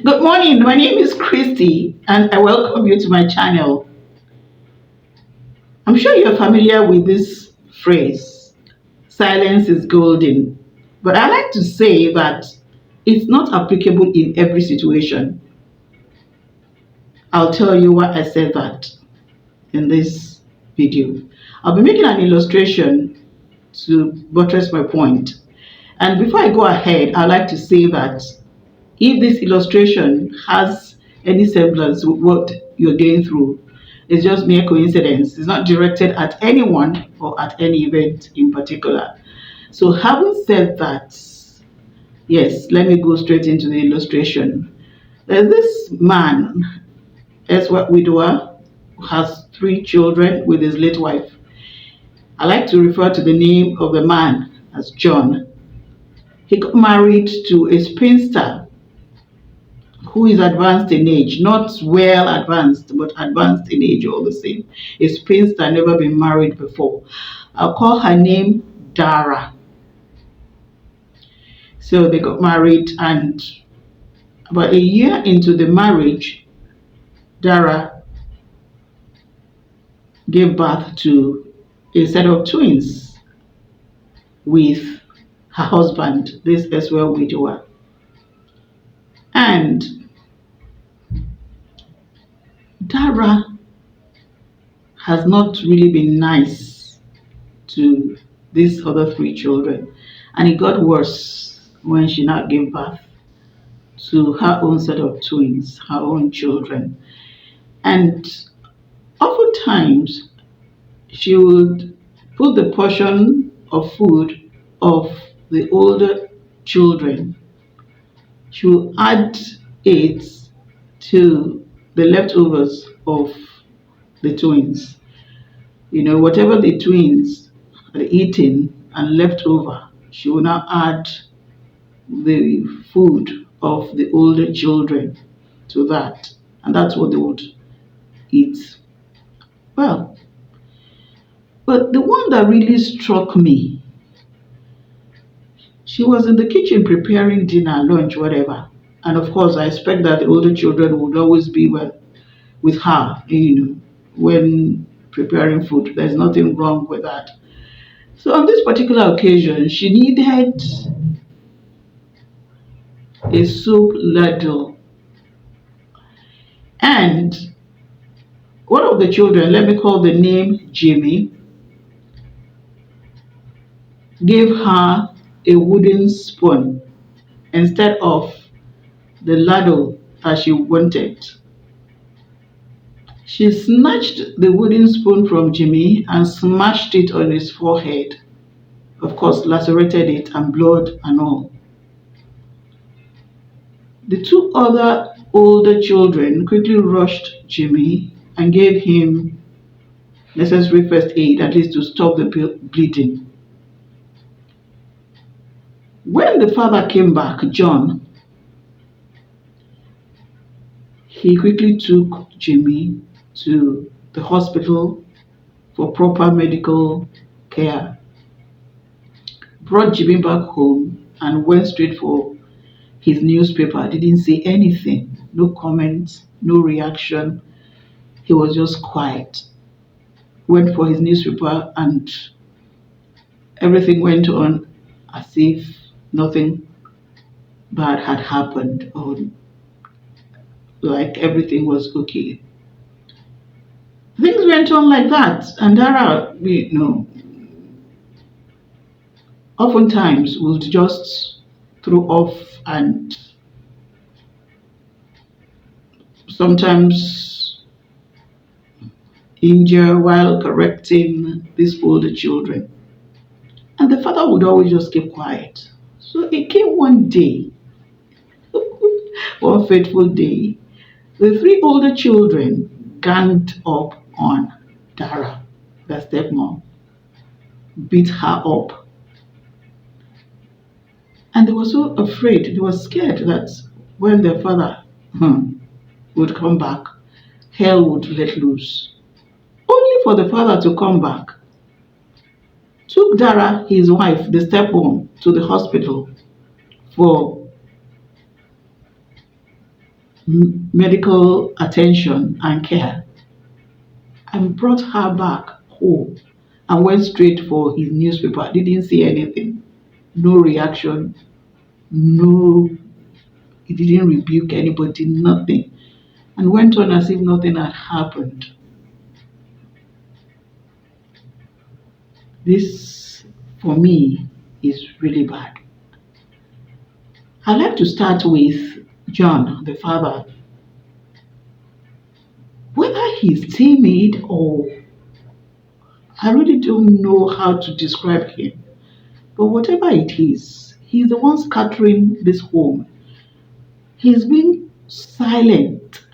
Good morning. My name is Christy, and I welcome you to my channel. I'm sure you're familiar with this phrase, silence is golden. But I like to say that it's not applicable in every situation. I'll tell you why I said that in this video. I'll be making an illustration to buttress my point. And before I go ahead, I'd like to say that if this illustration has any semblance with what you're going through, it's just mere coincidence. It's not directed at anyone or at any event in particular. So, having said that, yes, let me go straight into the illustration. There's this man, as what widower, who has three children with his late wife. I like to refer to the name of the man as John. He got married to a spinster who is advanced in age, not well advanced, but advanced in age all the same. A spinster, never been married before. I'll call her name Dara. So they got married, and about a year into the marriage, Dara gave birth to a set of twins with her husband, this as well widower. And Dara has not really been nice to these other three children. And it got worse when she now gave birth to her own set of twins, her own children. And oftentimes she would put the portion of food of the older children, she would add it to the leftovers of the twins. Whatever the twins had eaten and left over, she will now add the food of the older children to that. And that's what they would eat. Well, but the one that really struck me, she was in the kitchen preparing dinner, lunch, whatever. And of course, I expect that the older children would always be with her, when preparing food. There's nothing wrong with that. So on this particular occasion, she needed a soup ladle. And one of the children, let me call the name Jimmy, gave her a wooden spoon instead of the ladle that she wanted. She snatched the wooden spoon from Jimmy and smashed it on his forehead. Of course, lacerated it and blood and all. The two other older children quickly rushed Jimmy and gave him necessary first aid, at least to stop the bleeding. When the father came back, John, he quickly took Jimmy to the hospital for proper medical care, brought Jimmy back home, and went straight for his newspaper. Didn't say anything, no comments, no reaction. He was just quiet. Went for his newspaper, and everything went on as if nothing bad had happened, or like everything was okay. Things went on like that, and Dara, oftentimes would just throw off and sometimes injure while correcting these older children. And the father would always just keep quiet. So it came one day, one fateful day, the three older children ganged up on Dara, the stepmom, beat her up. And they were so afraid, they were scared that when their father would come back, hell would let loose. Only for the father to come back, took Dara, his wife, the stepmom, to the hospital for medical attention and care, and brought her back home and went straight for his newspaper. Didn't say anything, no reaction, no, he didn't rebuke anybody, nothing, and went on as if nothing had happened. This, for me, is really bad. I'd like to start with John, the father. Whether he's timid or I really don't know how to describe him, but whatever it is, he's the one scattering this home. He's being silent.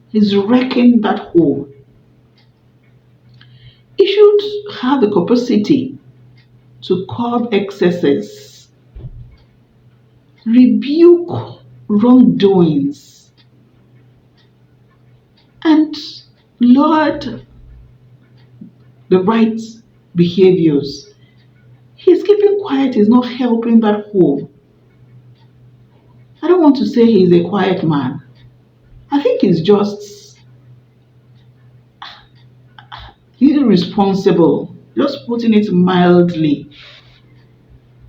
He's wrecking that home. He should have the capacity to curb excesses, rebuke wrongdoings, and laud the right behaviors. He's keeping quiet, he's not helping that home. I don't want to say he's a quiet man. I think he's just irresponsible, just putting it mildly.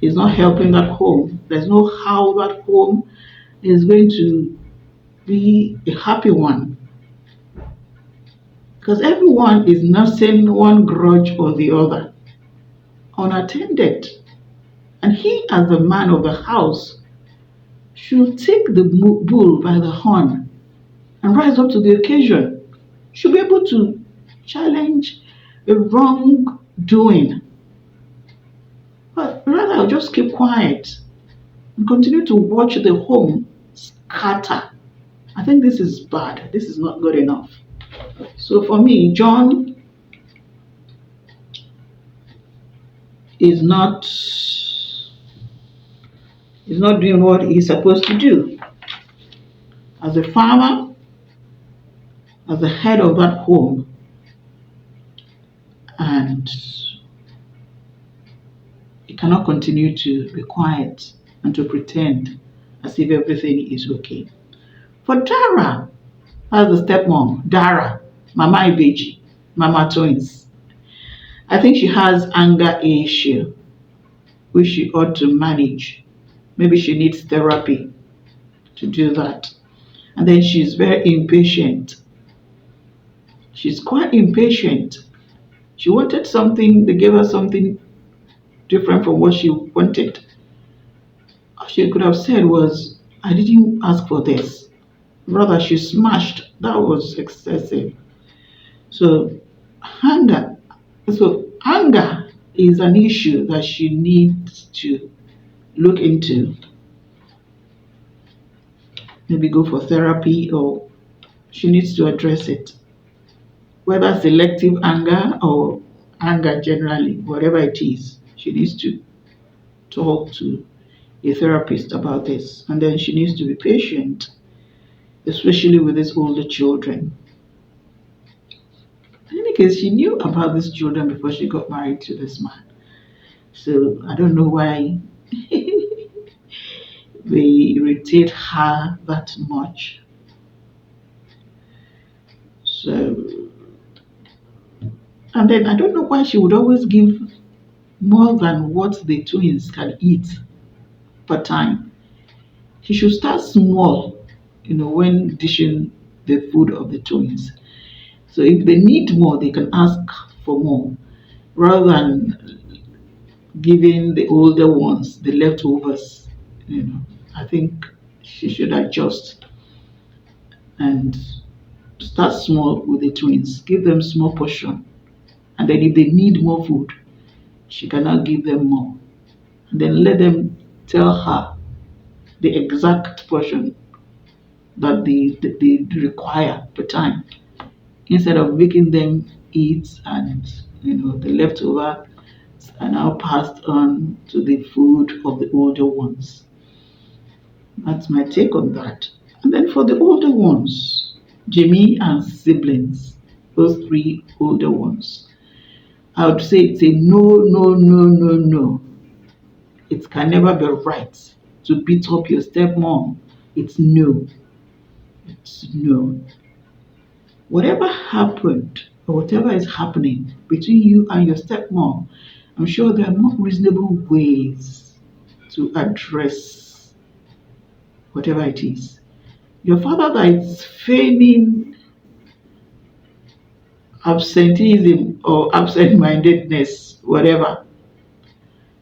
He's not helping that home. There's no how that home is going to be a happy one. Because everyone is nursing one grudge or the other, unattended. And he, as the man of the house, should take the bull by the horn and rise up to the occasion. Should be able to challenge a wrongdoing. But rather, I'll just keep quiet and continue to watch the home scatter. I think this is bad. This is not good enough. So for me, John is not doing what he's supposed to do. As a farmer, as the head of that home, and he cannot continue to be quiet and to pretend as if everything is okay. For Dara, as the stepmom, Dara, Mama Ibeji, Mama Twins, I think she has anger issue which she ought to manage. Maybe she needs therapy to do that. And then she's very impatient. She's quite impatient. She wanted something, they gave her something different from what she wanted. All she could have said was, I didn't ask for this. Rather, she smashed. That was excessive. So anger. Anger is an issue that she needs to look into. Maybe go for therapy, or she needs to address it. Whether selective anger or anger generally, whatever it is, she needs to talk to a therapist about this. And then she needs to be patient, especially with these older children. In any case, she knew about these children before she got married to this man. So I don't know why they irritate her that much. So, and then I don't know why she would always give more than what the twins can eat per time. She should start small, when dishing the food of the twins. So if they need more, they can ask for more, rather than giving the older ones the leftovers. I think she should adjust and start small with the twins. Give them small portion, and then if they need more food, she cannot give them more. And then let them tell her the exact portion that they require per time, instead of making them eat and the leftover are now passed on to the food of the older ones. That's my take on that. And then for the older ones, Jimmy and siblings, those three older ones, I would say it's a no, no, no, no, no. It can never be right to beat up your stepmom. It's no. it's known. Whatever happened or whatever is happening between you and your stepmom, I'm sure there are more reasonable ways to address whatever it is. Your father that is feigning absenteeism or absent mindedness, whatever,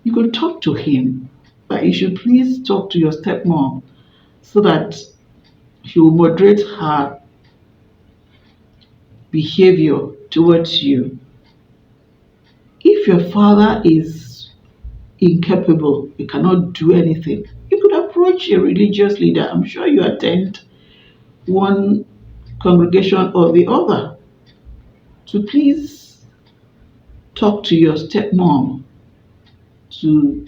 you could talk to him, but you should please talk to your stepmom so that she will moderate her behavior towards you. If your father is incapable, he cannot do anything, you could approach a religious leader. I'm sure you attend one congregation or the other to please talk to your stepmom to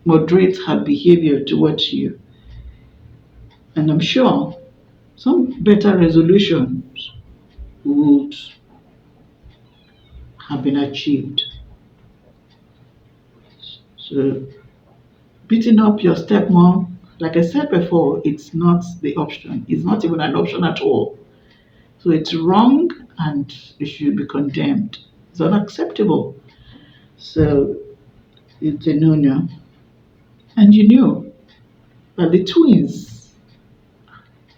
moderate her behavior towards you. And I'm sure some better resolutions would have been achieved. So, beating up your stepmom, like I said before, it's not the option. It's not even an option at all. So, it's wrong and it should be condemned. It's unacceptable. So, it's a no no. And you knew that the twins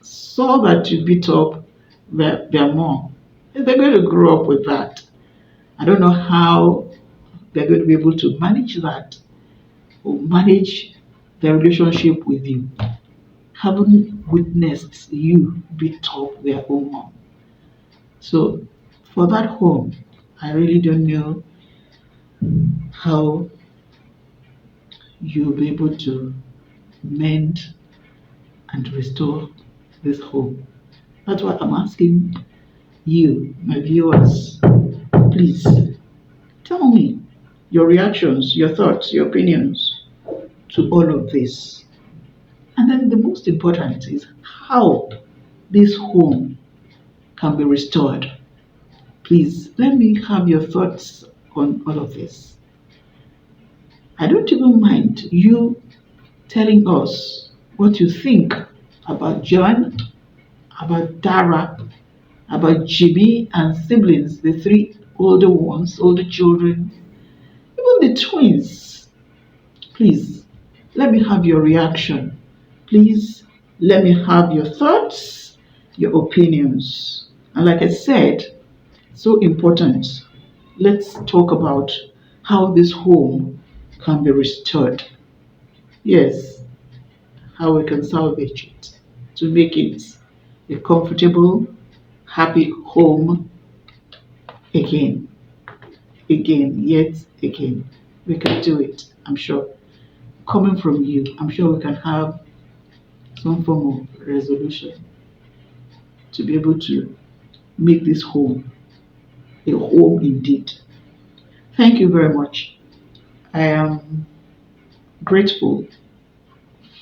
saw that you beat up their mom. They're going to grow up with that. I don't know how they're going to be able to manage that or manage their relationship with you, having witnessed you beat up their own mom. So, for that home, I really don't know how you'll be able to mend and restore this home. That's what I'm asking you, my viewers. Please tell me your reactions, your thoughts, your opinions to all of this. And then the most important is how this home can be restored. Please let me have your thoughts on all of this. I don't even mind you telling us what you think about John, about Dara, about Jimmy and siblings, the three older ones, older children, even the twins. Please let me have your reaction. Please let me have your thoughts, your opinions. And like I said, so important. Let's talk about how this home can be restored. Yes, how we can salvage it to make it a comfortable, happy home again, yet again. We can do it, I'm sure. Coming from you, I'm sure we can have some form of resolution to be able to make this home a home indeed. Thank you very much. I am grateful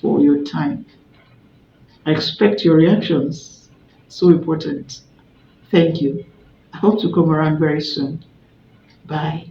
for your time. I expect your reactions. So important. Thank you. I hope to come around very soon. Bye.